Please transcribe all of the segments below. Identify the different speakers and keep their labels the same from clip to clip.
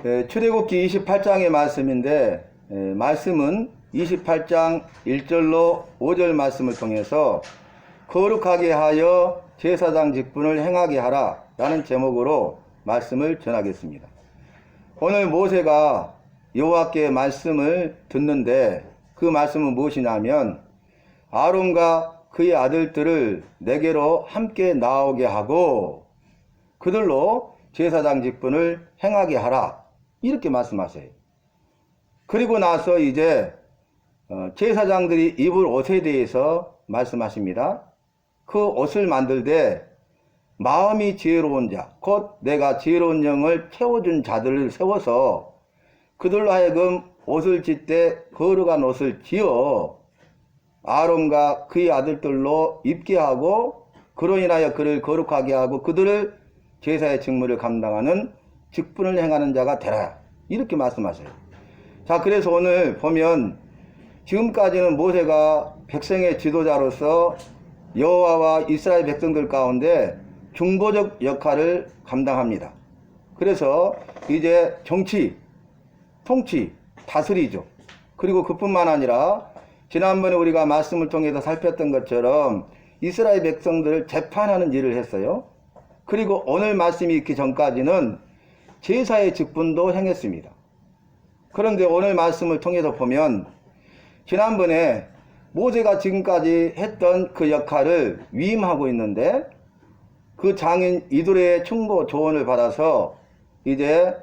Speaker 1: 출애굽기 28장의 말씀인데 말씀은 28장 1절로 5절 말씀을 통해서 거룩하게 하여 제사장 직분을 행하게 하라 라는 제목으로 말씀을 전하겠습니다. 오늘 모세가 여호와께 말씀을 듣는데 그 말씀은 무엇이냐면 아론과 그의 아들들을 내게로 함께 나오게 하고 그들로 제사장 직분을 행하게 하라 이렇게 말씀하세요. 그리고 나서 이제 제사장들이 입을 옷에 대해서 말씀하십니다. 그 옷을 만들 때 마음이 지혜로운 자, 곧 내가 지혜로운 영을 채워준 자들을 세워서 그들로 하여금 옷을 짓되 거룩한 옷을 지어 아론과 그의 아들들로 입게 하고 그로 인하여 그를 거룩하게 하고 그들을 제사의 직무를 감당하는 직분을 행하는 자가 되라 이렇게 말씀하세요. 자, 그래서 오늘 보면 지금까지는 모세가 백성의 지도자로서 여호와와 이스라엘 백성들 가운데 중보적 역할을 감당합니다. 그래서 이제 정치, 통치, 다스리죠. 그리고 그뿐만 아니라 지난번에 우리가 말씀을 통해서 살폈던 것처럼 이스라엘 백성들을 재판하는 일을 했어요. 그리고 오늘 말씀이 있기 전까지는 제사의 직분도 행했습니다. 그런데 오늘 말씀을 통해서 보면 지난번에 모세가 지금까지 했던 그 역할을 위임하고 있는데 그 장인 이도래의 충고 조언을 받아서 이제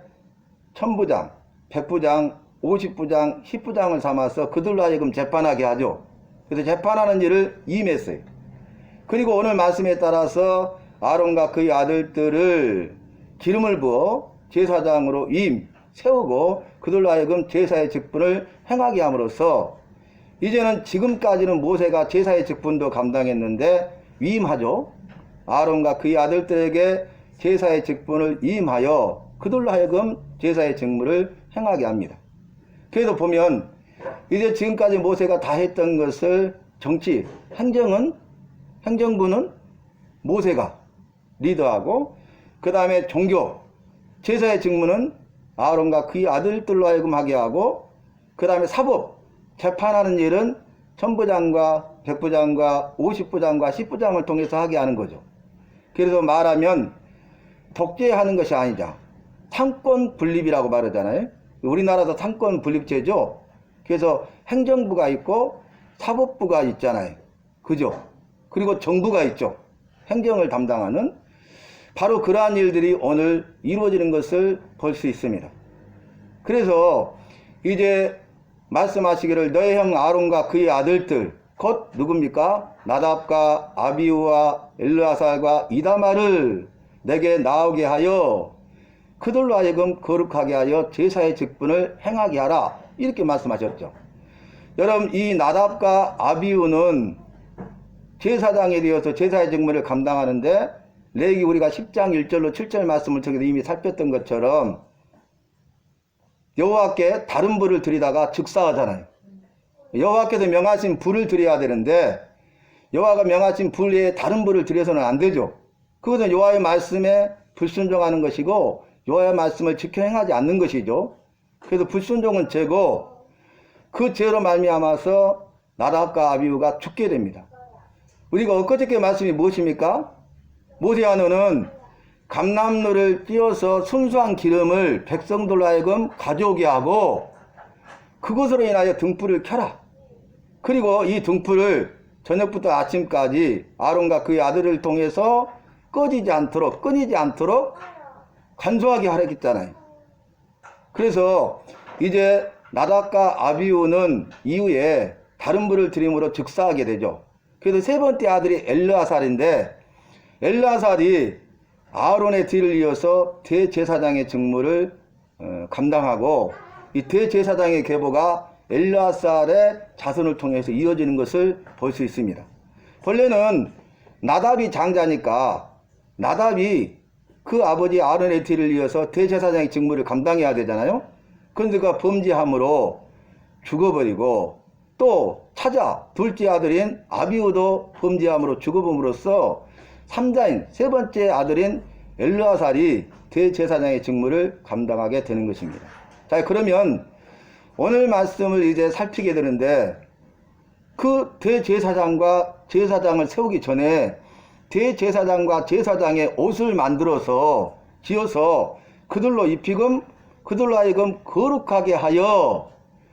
Speaker 1: 천부장, 백부장, 50부장, 10부장을 삼아서 그들로 하여금 재판하게 하죠. 그래서 재판하는 일을 위임했어요. 그리고 오늘 말씀에 따라서 아론과 그의 아들들을 기름을 부어 제사장으로 위임, 세우고 그들로 하여금 제사의 직분을 행하게 함으로써 이제는 지금까지는 모세가 제사의 직분도 감당했는데 위임하죠. 아론과 그의 아들들에게 제사의 직분을 위임하여 그들로 하여금 제사의 직무를 행하게 합니다. 그래서 보면 이제 지금까지 모세가 다 했던 것을 정치, 행정부는 모세가 리더하고 그 다음에 종교, 제사의 직무는 아론과 그의 아들들로 하여금 하게 하고 그 다음에 사법, 재판하는 일은 천부장과 백부장과 50부장과 10부장을 통해서 하게 하는 거죠. 그래서 말하면 독재하는 것이 아니자 상권 분립이라고 말하잖아요. 우리나라도 상권 분립제죠. 그래서 행정부가 있고 사법부가 있잖아요. 그죠? 그리고 정부가 있죠. 행정을 담당하는 바로 그러한 일들이 오늘 이루어지는 것을 볼 수 있습니다. 그래서 이제 말씀하시기를 너의 형 아론과 그의 아들들 곧 누굽니까? 나답과 아비후와 엘르아살과 이다말을 내게 나오게 하여 그들로 하여금 거룩하게 하여 제사의 직분을 행하게 하라 이렇게 말씀하셨죠. 여러분 이 나답과 아비후는 제사장에 되어서 제사의 직무를 감당하는데 레위기 우리가 10장 1절로 7절 말씀을 통해서 이미 살폈던 것처럼 여호와께 다른 불을 드리다가 즉사하잖아요. 여호와께서 명하신 불을 드려야 되는데 여호와가 명하신 불 외에 다른 불을 드려서는 안 되죠. 그것은 여호와의 말씀에 불순종하는 것이고 여호와의 말씀을 지켜 행하지 않는 것이죠. 그래서 불순종은 죄고 그 죄로 말미암아서 나답과 아비후가 죽게 됩니다. 우리가 엊그저께 말씀이 무엇입니까? 모세야 너는 감람로를 띄어서 순수한 기름을 백성들로 하여금 가져오게 하고 그것으로 인하여 등불을 켜라. 그리고 이 등불을 저녁부터 아침까지 아론과 그의 아들을 통해서 끊이지 않도록 간소하게 하라 했잖아요. 그래서 이제 나답과 아비후는 이후에 다른 불을 드림으로 즉사하게 되죠. 그래서 세 번째 아들이 엘르아살인데 엘르아살이 아론의 뒤를 이어서 대제사장의 직무를 감당하고 이 대제사장의 계보가 엘르아살의 자손을 통해서 이어지는 것을 볼 수 있습니다. 본래는 나답이 장자니까 나답이 그 아버지 아론의 뒤를 이어서 대제사장의 직무를 감당해야 되잖아요. 그런데 그가 범죄함으로 죽어버리고 또 찾아 둘째 아들인 아비후도 범죄함으로 죽어봄으로써 삼자인 세 번째 아들인 엘르아살이 대제사장의 직무를 감당하게 되는 것입니다. 자, 그러면 오늘 말씀을 이제 살피게 되는데, 그 대제사장과 제사장을 세우기 전에 대제사장과 제사장의 옷을 만들어서 지어서 그들로 입히금 그들로 하여금 거룩하게 하여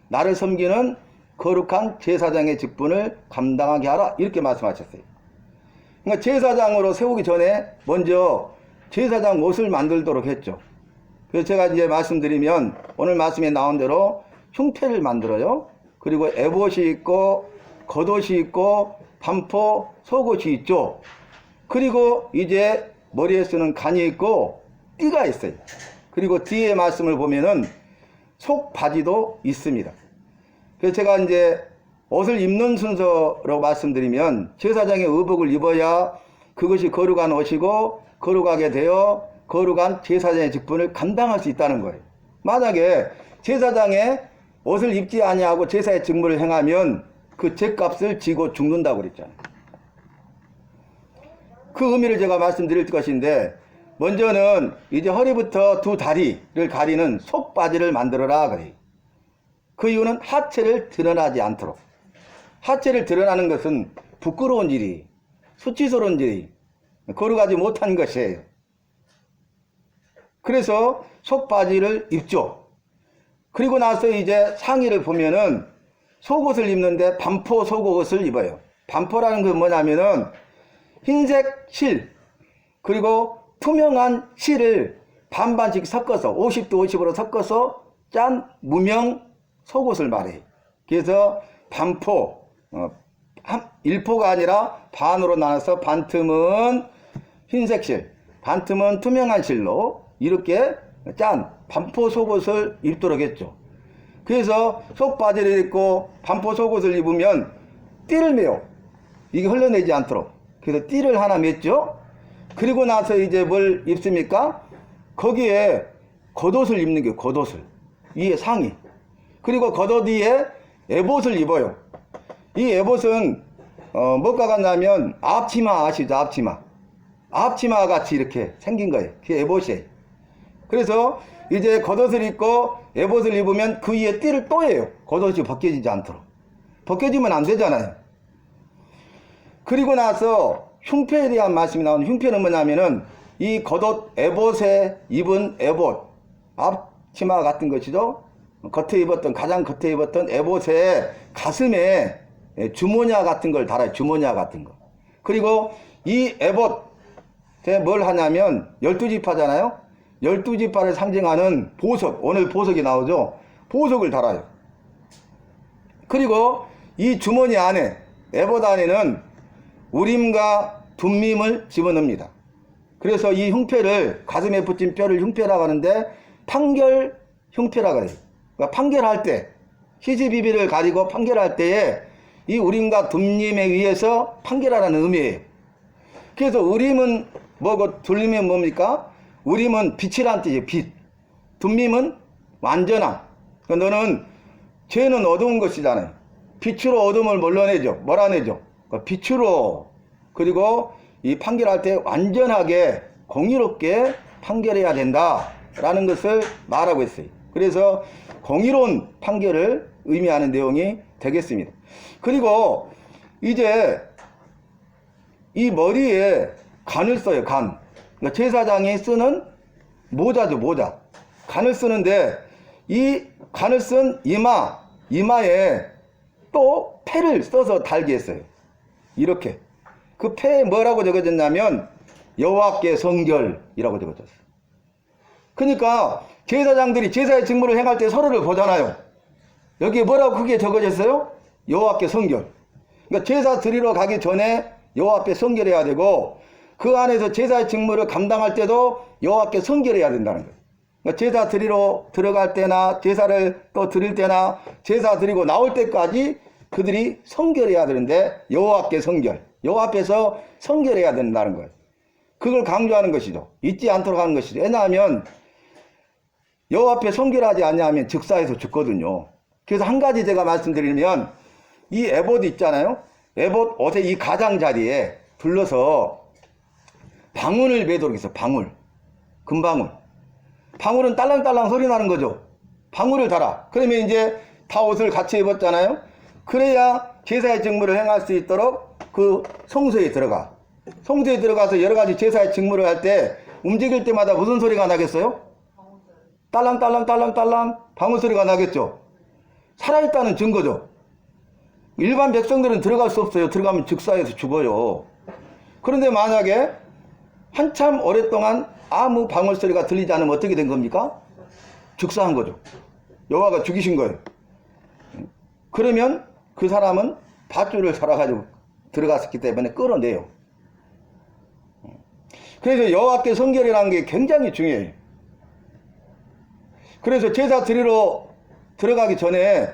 Speaker 1: 나를 섬기는 거룩한 제사장의 직분을 감당하게 하라, 이렇게 말씀하셨어요. 그러니까 제사장으로 세우기 전에 먼저 제사장 옷을 만들도록 했죠. 그래서 제가 이제 말씀드리면 오늘 말씀에 나온 대로 흉패를 만들어요. 그리고 에봇이 있고 겉옷이 있고 반포 속옷이 있죠. 그리고 이제 머리에 쓰는 간이 있고 띠가 있어요. 그리고 뒤에 말씀을 보면은 속 바지도 있습니다. 그래서 제가 이제 옷을 입는 순서로 말씀드리면 제사장의 의복을 입어야 그것이 거룩한 옷이고 거룩하게 되어 거룩한 제사장의 직분을 감당할 수 있다는 거예요. 만약에 제사장의 옷을 입지 아니하고 제사의 직무를 행하면 그 죄값을 지고 죽는다고 그랬잖아요. 그 의미를 제가 말씀드릴 것인데, 먼저는 이제 허리부터 두 다리를 가리는 속바지를 만들어라 그래요. 그 이유는 하체를 드러나지 않도록. 하체를 드러나는 것은 부끄러운 일이, 수치스러운 일이, 거룩하지 못한 것이에요. 그래서 속바지를 입죠. 그리고 나서 이제 상의를 보면은 속옷을 입는데 반포 속옷을 입어요. 반포라는 건 뭐냐면은 흰색 실, 그리고 투명한 실을 반반씩 섞어서 50도 50으로 섞어서 짠 무명 속옷을 말해요. 그래서 반포, 1포가 아니라 반으로 나눠서 반 틈은 흰색 실, 반 틈은 투명한 실로 이렇게 짠 반포 속옷을 입도록 했죠. 그래서 속바지를 입고 반포 속옷을 입으면 띠를 매요. 이게 흘러내지 않도록. 그래서 띠를 하나 맸죠. 그리고 나서 이제 뭘 입습니까? 거기에 겉옷을 입는 게 겉옷을. 위에 상의. 그리고 겉옷 위에 에봇을 입어요. 이 에봇은 뭐가 같냐면 앞치마 아시죠? 앞치마. 앞치마 같이 이렇게 생긴 거예요. 그게 에봇이에요. 그래서 이제 겉옷을 입고 에봇을 입으면 그 위에 띠를 또 해요. 겉옷이 벗겨지지 않도록. 벗겨지면 안 되잖아요. 그리고 나서 흉패에 대한 말씀이 나오는, 흉패는 뭐냐면은 이 겉옷 에봇에 입은 에봇, 앞치마 같은 것이죠. 겉에 입었던, 가장 겉에 입었던 에봇에 가슴에 주모냐 같은 걸 달아요. 주모냐 같은 거. 그리고 이 에봇에 뭘 하냐면 12지파잖아요. 12지파를 상징하는 보석, 오늘 보석이 나오죠. 보석을 달아요. 그리고 이 주머니 안에, 에봇 안에는 우림과 둠밈을 집어넣습니다. 그래서 이 흉패를, 가슴에 붙인 뼈를 흉패라고 하는데 판결 흉패라고 해요. 그러니까 판결할 때, 시시비비를 가리고 판결할 때에 이 우림과 둠밈에 의해서 판결하라는 의미예요. 그래서 우림은 뭐고 둠밈은 뭡니까? 우림은 빛이란 뜻이에요. 빛. 둠밈은 완전함. 그러니까 너는 죄는 어두운 것이잖아요. 빛으로 어둠을 몰라내죠. 몰아내죠. 그러니까 빛으로. 그리고 이 판결할 때 완전하게 공의롭게 판결해야 된다라는 것을 말하고 있어요. 그래서 공의로운 판결을 의미하는 내용이 되겠습니다. 그리고 이제 이 머리에 간을 써요. 간. 그러니까 제사장이 쓰는 모자죠. 모자. 간을 쓰는데 이 간을 쓴 이마에 또 패를 써서 달게 했어요. 이렇게. 그 패에 뭐라고 적어졌냐면 여호와께 성결이라고 적어졌어요. 그러니까 제사장들이 제사의 직무를 행할 때 서로를 보잖아요. 여기에 뭐라고 크게 적어졌어요? 여호와께 성결. 그러니까 제사 드리러 가기 전에 여호와 앞에 성결해야 되고, 그 안에서 제사의 직무를 감당할 때도 여호와께 성결해야 된다는 거예요. 그러니까 제사 드리러 들어갈 때나 제사를 또 드릴 때나 제사 드리고 나올 때까지 그들이 성결해야 되는데 여호와께 성결, 여호와 앞에서 성결해야 된다는 거예요. 그걸 강조하는 것이죠. 잊지 않도록 하는 것이죠. 왜냐하면 여호와 앞에 성결하지 않냐면 즉사에서 죽거든요. 그래서 한 가지 제가 말씀드리면, 이 에봇 있잖아요. 에봇 옷의 이 가장자리에 둘러서 방울을 매도록 했어요. 방울. 금방울. 방울은 딸랑딸랑 소리 나는 거죠. 방울을 달아. 그러면 이제 다 옷을 같이 입었잖아요. 그래야 제사의 직무를 행할 수 있도록 그 성소에 들어가. 성소에 들어가서 여러 가지 제사의 직무를 할 때 움직일 때마다 무슨 소리가 나겠어요? 딸랑딸랑 방울 소리가 나겠죠. 살아있다는 증거죠. 일반 백성들은 들어갈 수 없어요. 들어가면 즉사해서 죽어요. 그런데 만약에 한참 오랫동안 아무 방울 소리가 들리지 않으면 어떻게 된 겁니까? 즉사한 거죠. 여호와가 죽이신 거예요. 그러면 그 사람은 밧줄을 살아가지고 들어갔었기 때문에 끌어내요. 그래서 여호와께 성결이라는 게 굉장히 중요해요. 그래서 제사 드리러 들어가기 전에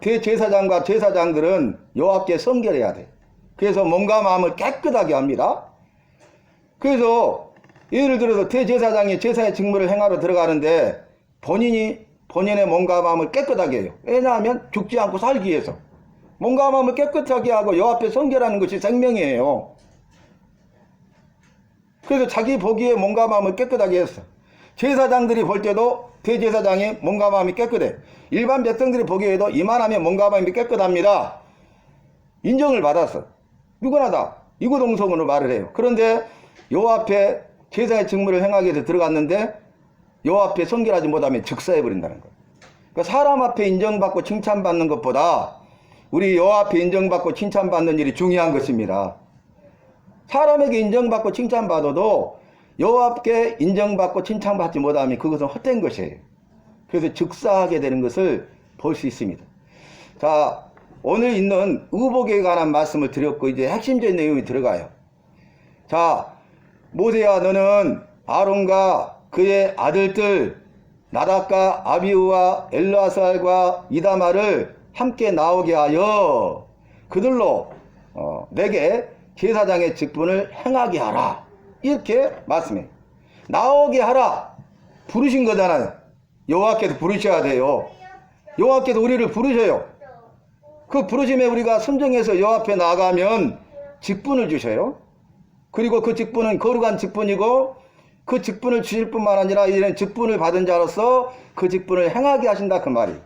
Speaker 1: 대제사장과 제사장들은 여호와께 성결해야 돼. 그래서 몸과 마음을 깨끗하게 합니다. 그래서 예를 들어서 대제사장이 제사의 직무를 행하러 들어가는데 본인의 몸과 마음을 깨끗하게 해요. 왜냐하면 죽지 않고 살기 위해서. 몸과 마음을 깨끗하게 하고 여호와 앞에 성결하는 것이 생명이에요. 그래서 자기 보기에 몸과 마음을 깨끗하게 했어. 제사장들이 볼 때도 대제사장이 몸과 마음이 깨끗해. 일반 백성들이 보기에도 이만하면 몸과 마음이 깨끗합니다. 인정을 받았어. 누구나 다 이구동성으로 말을 해요. 그런데 여호와 앞에 제사의 직무를 행하기 위해서 들어갔는데 여호와 앞에 성결하지 못하면 즉사해버린다는 거예요. 그러니까 사람 앞에 인정받고 칭찬받는 것보다 우리 여호와 앞에 인정받고 칭찬받는 일이 중요한 것입니다. 사람에게 인정받고 칭찬받아도 여호와께 인정받고 칭찬받지 못하면 그것은 헛된 것이에요. 그래서 즉사하게 되는 것을 볼 수 있습니다. 자, 오늘 있는 의복에 관한 말씀을 드렸고 이제 핵심적인 내용이 들어가요. 자, 모세야 너는 아론과 그의 아들들 나답과 아비후와 엘르아살과 이다말을 함께 나오게 하여 그들로 내게 제사장의 직분을 행하게 하라. 이렇게 말씀해요. 나오게 하라. 부르신 거잖아요. 여호와께서 부르셔야 돼요. 여호와께서 우리를 부르셔요. 그 부르심에 우리가 순종해서 여호와 앞에 나가면 직분을 주셔요. 그리고 그 직분은 거룩한 직분이고 그 직분을 주실 뿐만 아니라 이런 직분을 받은 자로서 그 직분을 행하게 하신다 그 말이에요.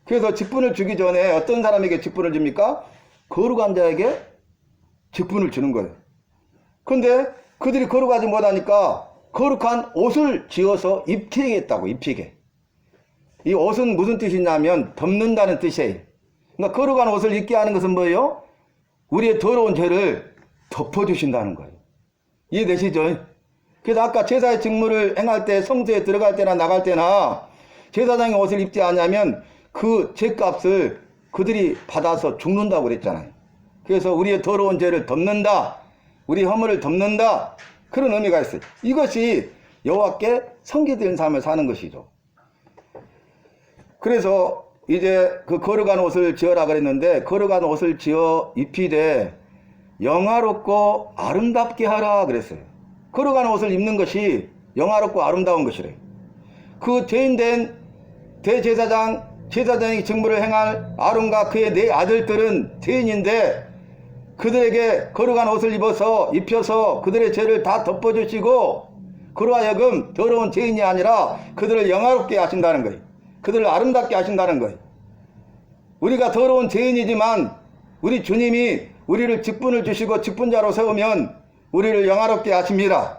Speaker 1: 그래서 직분을 주기 전에 어떤 사람에게 직분을 줍니까? 거룩한 자에게 직분을 주는 거예요. 근데 그들이 거룩하지 못하니까 거룩한 옷을 지어서 입히게 했다고. 입히게. 이 옷은 무슨 뜻이냐면 덮는다는 뜻이에요. 그러니까 거룩한 옷을 입게 하는 것은 뭐예요? 우리의 더러운 죄를 덮어주신다는 거예요. 이해되시죠? 그래서 아까 제사의 직무를 행할 때 성소에 들어갈 때나 나갈 때나 제사장의 옷을 입지 않으면 그 죄값을 그들이 받아서 죽는다고 그랬잖아요. 그래서 우리의 더러운 죄를 덮는다. 우리 허물을 덮는다. 그런 의미가 있어요. 이것이 여호와께 성기된 삶을 사는 것이죠. 그래서 이제 그 거룩한 옷을 지어라 그랬는데 거룩한 옷을 지어 입히되 영화롭고 아름답게 하라 그랬어요. 거룩한 옷을 입는 것이 영화롭고 아름다운 것이래요. 그 죄인된 제사장의 직무를 행할 아론과 그의 네 아들들은 죄인인데 그들에게 거룩한 옷을 입혀서 그들의 죄를 다 덮어주시고 그로 하여금 더러운 죄인이 아니라 그들을 영화롭게 하신다는 거예요. 그들을 아름답게 하신다는 거예요. 우리가 더러운 죄인이지만 우리 주님이 우리를 직분을 주시고 직분자로 세우면 우리를 영화롭게 하십니다.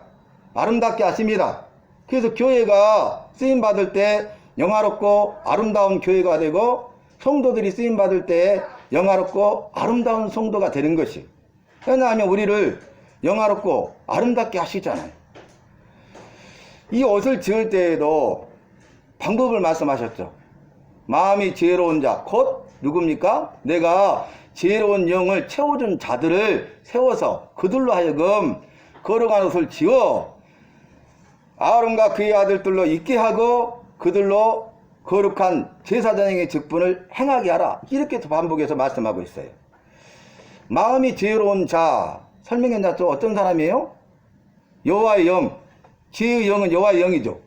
Speaker 1: 아름답게 하십니다. 그래서 교회가 쓰임받을 때 영화롭고 아름다운 교회가 되고 성도들이 쓰임받을 때 영화롭고 아름다운 성도가 되는 것이. 왜냐하면 우리를 영화롭고 아름답게 하시잖아요. 이 옷을 지을 때에도 방법을 말씀하셨죠. 마음이 지혜로운 자, 곧 누굽니까? 내가 지혜로운 영을 채워준 자들을 세워서 그들로 하여금 거룩한 옷을 지어 아론과 그의 아들들로 있게 하고 그들로 거룩한 제사장의 직분을 행하게 하라. 이렇게 반복해서 말씀하고 있어요. 마음이 지혜로운 자, 설명했죠. 어떤 사람이에요? 여호와의 영. 지혜의 영은 여호와의 영이죠.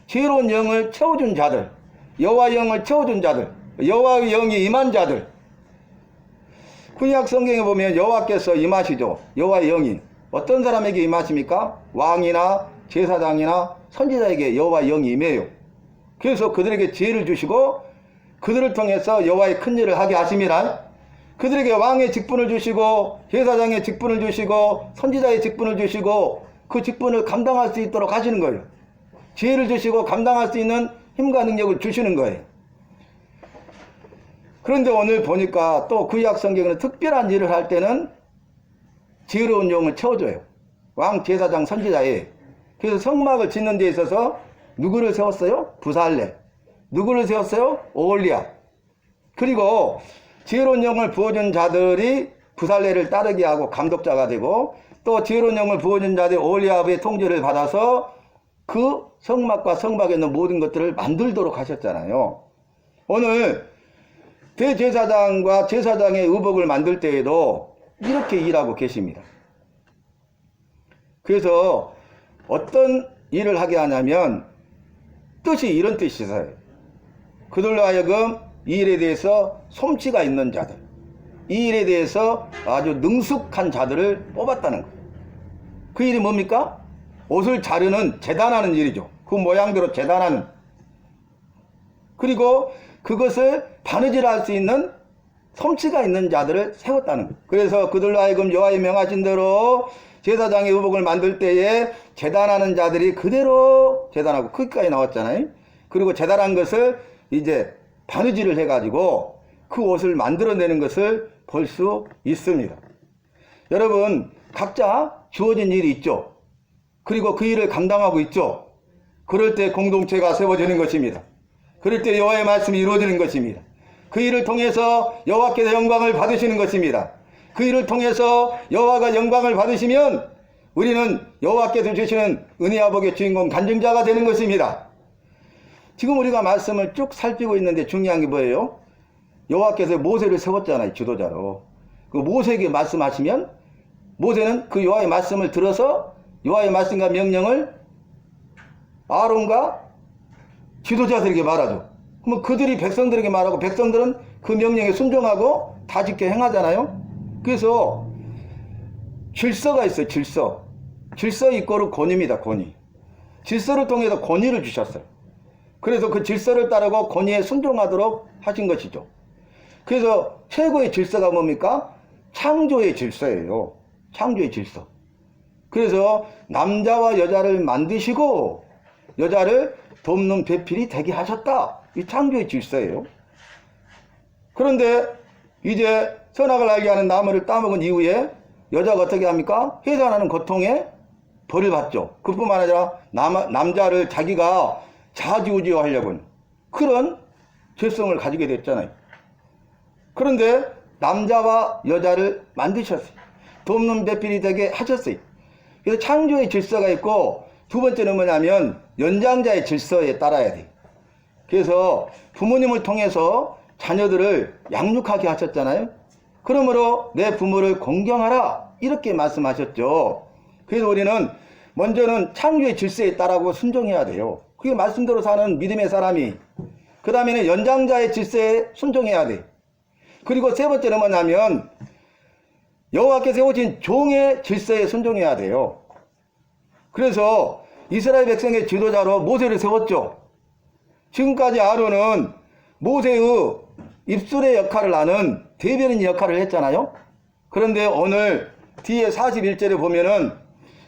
Speaker 1: 지혜로운 영을 채워준 자들, 여호와의 영을 채워준 자들, 여호와의 영이 임한 자들. 구약 성경에 보면 여호와께서 임하시죠. 여호와의 영이 어떤 사람에게 임하십니까? 왕이나 제사장이나 선지자에게 여호와의 영이 임해요. 그래서 그들에게 지혜를 주시고 그들을 통해서 여호와의 큰 일을 하게 하심이라. 그들에게 왕의 직분을 주시고 제사장의 직분을 주시고 선지자의 직분을 주시고 그 직분을 감당할 수 있도록 하시는 거예요. 지혜를 주시고 감당할 수 있는 힘과 능력을 주시는 거예요. 그런데 오늘 보니까 또 구약 성경에는 특별한 일을 할 때는 지혜로운 영을 채워줘요. 왕, 제사장, 선지자에. 그래서 성막을 짓는 데 있어서 누구를 세웠어요? 부살레. 누구를 세웠어요? 오홀리압. 그리고 지혜로운 영을 부어준 자들이 부살레를 따르게 하고 감독자가 되고, 또 지혜로운 영을 부어준 자들이 오홀리압의 통제를 받아서 그 성막과 성막에 있는 모든 것들을 만들도록 하셨잖아요. 오늘 대제사장과 제사장의 의복을 만들 때에도 이렇게 일하고 계십니다. 그래서 어떤 일을 하게 하냐면 뜻이 이런 뜻이 있어요. 그들로 하여금 이 일에 대해서 솜씨가 있는 자들, 이 일에 대해서 아주 능숙한 자들을 뽑았다는 거예요. 그 일이 뭡니까? 옷을 자르는, 재단하는 일이죠. 그 모양대로 재단하는. 그리고 그것을 바느질할 수 있는 솜씨가 있는 자들을 세웠다는 거예요. 그래서 그들로 하여금 여호와의 명하신 대로 제사장의 의복을 만들 때에 재단하는 자들이 그대로 재단하고, 거기까지 나왔잖아요. 그리고 재단한 것을 이제 바느질을 해가지고 그 옷을 만들어내는 것을 볼 수 있습니다. 여러분, 각자 주어진 일이 있죠. 그리고 그 일을 감당하고 있죠. 그럴 때 공동체가 세워지는 것입니다. 그럴 때 여호와의 말씀이 이루어지는 것입니다. 그 일을 통해서 여호와께서 영광을 받으시는 것입니다. 그 일을 통해서 여호와가 영광을 받으시면 우리는 여호와께서 주시는 은혜와 복의 주인공 간증자가 되는 것입니다. 지금 우리가 말씀을 쭉 살피고 있는데 중요한 게 뭐예요? 여호와께서 모세를 세웠잖아요. 지도자로. 그 모세에게 말씀하시면 모세는 그 여호와의 말씀을 들어서 여호와의 말씀과 명령을 아론과 지도자들에게 말하죠. 그러면 그들이 백성들에게 말하고 백성들은 그 명령에 순종하고 다 지켜 행하잖아요. 그래서 질서가 있어요. 질서 이꼬르 권위입니다. 권위. 질서를 통해서 권위를 주셨어요. 그래서 그 질서를 따르고 권위에 순종하도록 하신 것이죠. 그래서 최고의 질서가 뭡니까? 창조의 질서예요. 창조의 질서. 그래서 남자와 여자를 만드시고 여자를 돕는 배필이 되게 하셨다. 이 창조의 질서예요. 그런데 이제 선악을 알게 하는 나무를 따먹은 이후에 여자가 어떻게 합니까? 해산하는 고통에 벌을 받죠. 그뿐만 아니라 남자를 자기가 좌지우지하려고 그런 죄성을 가지게 됐잖아요. 그런데 남자와 여자를 만드셨어요. 돕는 배필이 되게 하셨어요. 그래서 창조의 질서가 있고, 두 번째는 뭐냐면 연장자의 질서에 따라야 돼요. 그래서 부모님을 통해서 자녀들을 양육하게 하셨잖아요. 그러므로 내 부모를 공경하라 이렇게 말씀하셨죠. 그래서 우리는 먼저는 창조의 질서에 따라고 순종해야 돼요. 그게 말씀대로 사는 믿음의 사람이. 그 다음에는 연장자의 질서에 순종해야 돼. 그리고 세 번째는 뭐냐면 여호와께서 세우신 종의 질서에 순종해야 돼요. 그래서 이스라엘 백성의 지도자로 모세를 세웠죠. 지금까지 아론은 모세의 입술의 역할을 하는 대변인 역할을 했잖아요. 그런데 오늘 뒤에 41절에 보면은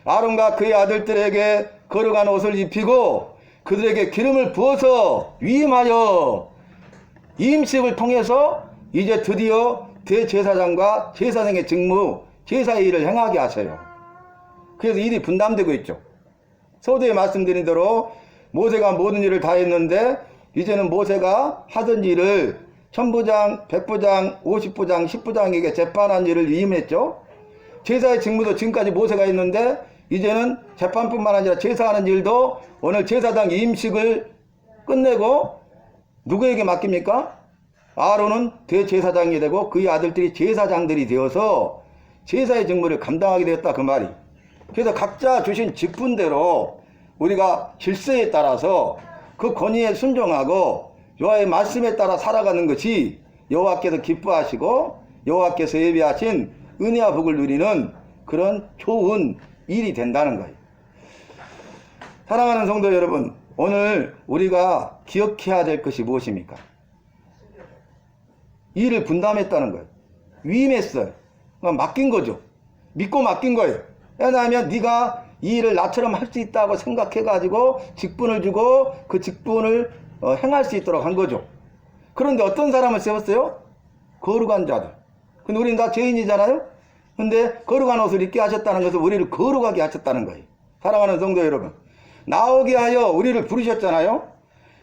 Speaker 1: 아론과 그의 아들들에게 거룩한 옷을 입히고 그들에게 기름을 부어서 위임하여 임식을 통해서 이제 드디어 대제사장과 제사장의 직무, 제사의 일을 행하게 하셔요. 그래서 일이 분담되고 있죠. 서두에 말씀드린 대로 모세가 모든 일을 다 했는데 이제는 모세가 하던 일을 천부장, 백부장, 50부장, 10부장에게 재판한 일을 위임했죠. 제사의 직무도 지금까지 모세가 했는데 이제는 재판뿐만 아니라 제사하는 일도 오늘 제사장 임식을 끝내고 누구에게 맡깁니까? 아론은 대제사장이 되고 그의 아들들이 제사장들이 되어서 제사의 직무를 감당하게 되었다 그 말이. 그래서 각자 주신 직분대로 우리가 질서에 따라서 그 권위에 순종하고 여호와의 말씀에 따라 살아가는 것이 여호와께서 기뻐하시고 여호와께서 예비하신 은혜와 복을 누리는 그런 좋은 일이 된다는 거예요. 사랑하는 성도 여러분, 오늘 우리가 기억해야 될 것이 무엇입니까? 일을 분담했다는 거예요. 위임했어요. 맡긴 거죠. 믿고 맡긴 거예요. 왜냐하면 네가 이 일을 나처럼 할 수 있다고 생각해가지고 직분을 주고 그 직분을 행할 수 있도록 한 거죠. 그런데 어떤 사람을 세웠어요? 거룩한 자들. 근데 우리는 다 죄인이잖아요? 근데 거룩한 옷을 입게 하셨다는 것은 우리를 거룩하게 하셨다는 거예요. 사랑하는 성도 여러분, 나오게 하여 우리를 부르셨잖아요.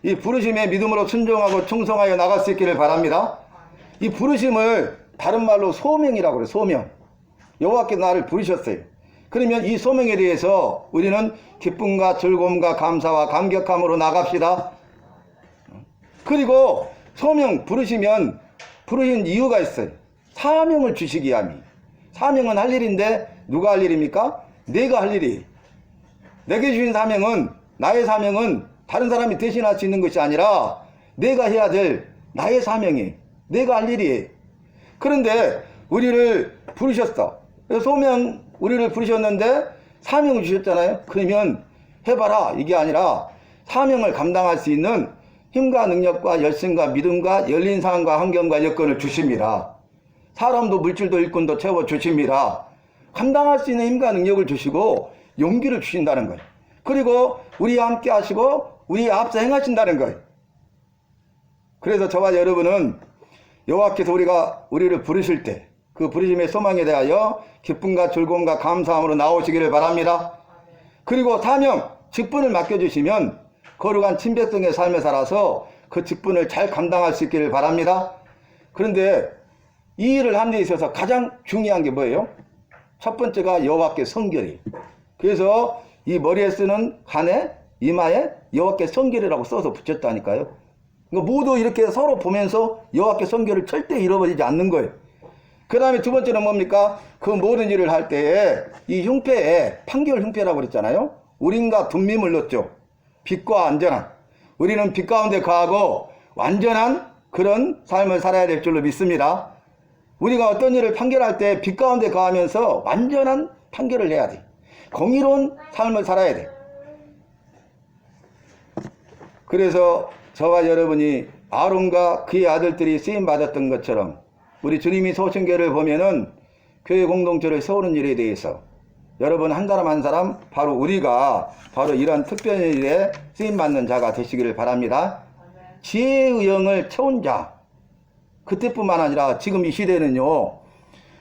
Speaker 1: 이 부르심에 믿음으로 순종하고 충성하여 나갈 수 있기를 바랍니다. 이 부르심을 다른 말로 소명이라고 그래요. 소명. 여호와께서 나를 부르셨어요. 그러면 이 소명에 대해서 우리는 기쁨과 즐거움과 감사와 감격함으로 나갑시다. 그리고 소명 부르시면 부르신 이유가 있어요. 사명을 주시기 위함이. 사명은 할 일인데 누가 할 일입니까? 내가 할 일이. 내게 주신 사명은, 나의 사명은 다른 사람이 대신할 수 있는 것이 아니라 내가 해야 될 나의 사명이, 내가 할 일이. 그런데 우리를 부르셨어. 소명 우리를 부르셨는데 사명을 주셨잖아요. 그러면 해봐라 이게 아니라 사명을 감당할 수 있는 힘과 능력과 열심과 믿음과 열린 상황과 환경과 여건을 주십니다. 사람도 물질도 일꾼도 채워주십니다. 감당할 수 있는 힘과 능력을 주시고 용기를 주신다는 거예요. 그리고 우리와 함께 하시고 우리의 앞서 행하신다는 거예요. 그래서 저와 여러분은 여호와께서 우리를 부르실 때 그 부르심의 소망에 대하여 기쁨과 즐거움과 감사함으로 나오시기를 바랍니다. 그리고 사명, 직분을 맡겨주시면 거룩한 친백성의 삶에 살아서 그 직분을 잘 감당할 수 있기를 바랍니다. 그런데 이 일을 하는 데 있어서 가장 중요한 게 뭐예요? 첫 번째가 여호와께 성결이. 그래서 이 머리에 쓰는 간에 이마에 여호와께 성결이라고 써서 붙였다니까요. 그러니까 모두 이렇게 서로 보면서 여호와께 성결을 절대 잃어버리지 않는 거예요. 그 다음에 두 번째는 뭡니까? 그 모든 일을 할 때에 이 흉패에 판결 흉패라고 그랬잖아요. 우린과 둠밈을 넣었죠. 빛과 안전한. 우리는 빛 가운데 거하고 완전한 그런 삶을 살아야 될 줄로 믿습니다. 우리가 어떤 일을 판결할 때 빛 가운데 거하면서 완전한 판결을 해야 돼. 공의로운 삶을 살아야 돼. 그래서 저와 여러분이 아론과 그의 아들들이 쓰임받았던 것처럼 우리 주님이 소신계를 보면은 교회 공동체를 세우는 일에 대해서 여러분 한 사람 한 사람 바로 우리가 바로 이런 특별한 일에 쓰임받는 자가 되시기를 바랍니다. 지혜의 영을 채운 자. 그때뿐만 아니라 지금 이 시대는요.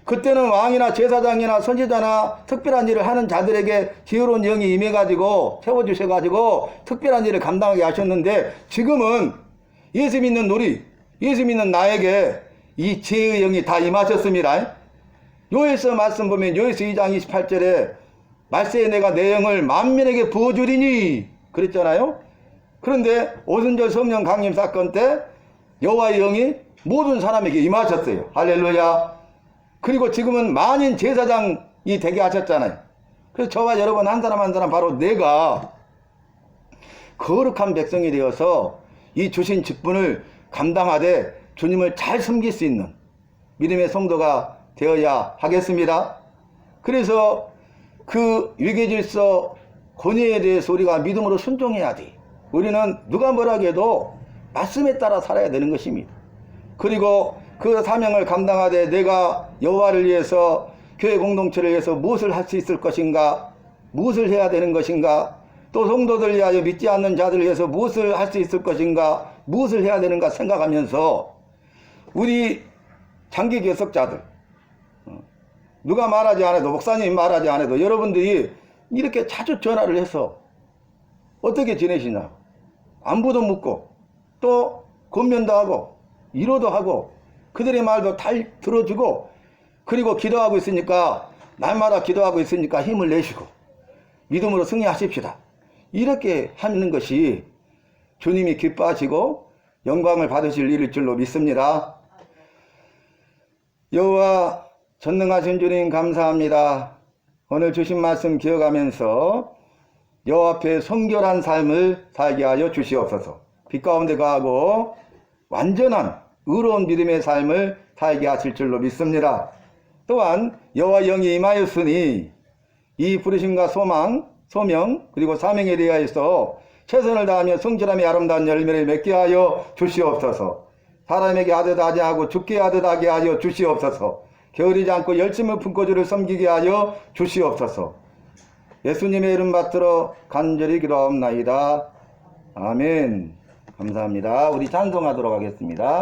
Speaker 1: 그때는 왕이나 제사장이나 선지자나 특별한 일을 하는 자들에게 지혜로운 영이 임해가지고 채워주셔가지고 특별한 일을 감당하게 하셨는데 지금은 예수 믿는 우리, 예수 믿는 나에게 이 지혜의 영이 다 임하셨습니다. 요에서 말씀 보면 요에서 2장 28절에 말세에 내가 내 영을 만민에게 부어주리니 그랬잖아요. 그런데 오순절 성령 강림 사건 때 여호와의 영이 모든 사람에게 임하셨어요. 할렐루야. 그리고 지금은 만인 제사장이 되게 하셨잖아요. 그래서 저와 여러분 한 사람 한 사람 바로 내가 거룩한 백성이 되어서 이 주신 직분을 감당하되 주님을 잘 섬길 수 있는 믿음의 성도가 되어야 하겠습니다. 그래서 그 위계질서 권위에 대해서 우리가 믿음으로 순종해야 돼. 우리는 누가 뭐라 해도 말씀에 따라 살아야 되는 것입니다. 그리고 그 사명을 감당하되 내가 여호와를 위해서 교회 공동체를 위해서 무엇을 할 수 있을 것인가, 무엇을 해야 되는 것인가, 또 성도들 위하여 믿지 않는 자들을 위해서 무엇을 할 수 있을 것인가, 무엇을 해야 되는가 생각하면서 우리 장기 개석자들 누가 말하지 않아도 목사님이 말하지 않아도 여러분들이 이렇게 자주 전화를 해서 어떻게 지내시냐 안부도 묻고 또 권면도 하고 위로도 하고 그들의 말도 잘 들어주고 그리고 기도하고 있으니까 날마다 기도하고 있으니까 힘을 내시고 믿음으로 승리하십시다. 이렇게 하는 것이 주님이 기뻐하시고 영광을 받으실 일일 줄로 믿습니다. 여호와 전능하신 주님 감사합니다. 오늘 주신 말씀 기억하면서 여호와 앞에 성결한 삶을 살게 하여 주시옵소서. 빛 가운데 거하고 완전한 의로운 믿음의 삶을 살게 하실 줄로 믿습니다. 또한 여호와 영이 임하였으니 이 부르심과 소망 소명 그리고 사명에 대하여서 최선을 다하며 성실함의 아름다운 열매를 맺게 하여 주시옵소서. 사람에게 하듯 하지 하고 죽게 하듯 하게 하여 주시옵소서. 게으르지 않고 열심을 품고 주를 섬기게 하여 주시옵소서. 예수님의 이름 받들어 간절히 기도하옵나이다. 아멘. 감사합니다. 우리 찬송하도록 하겠습니다.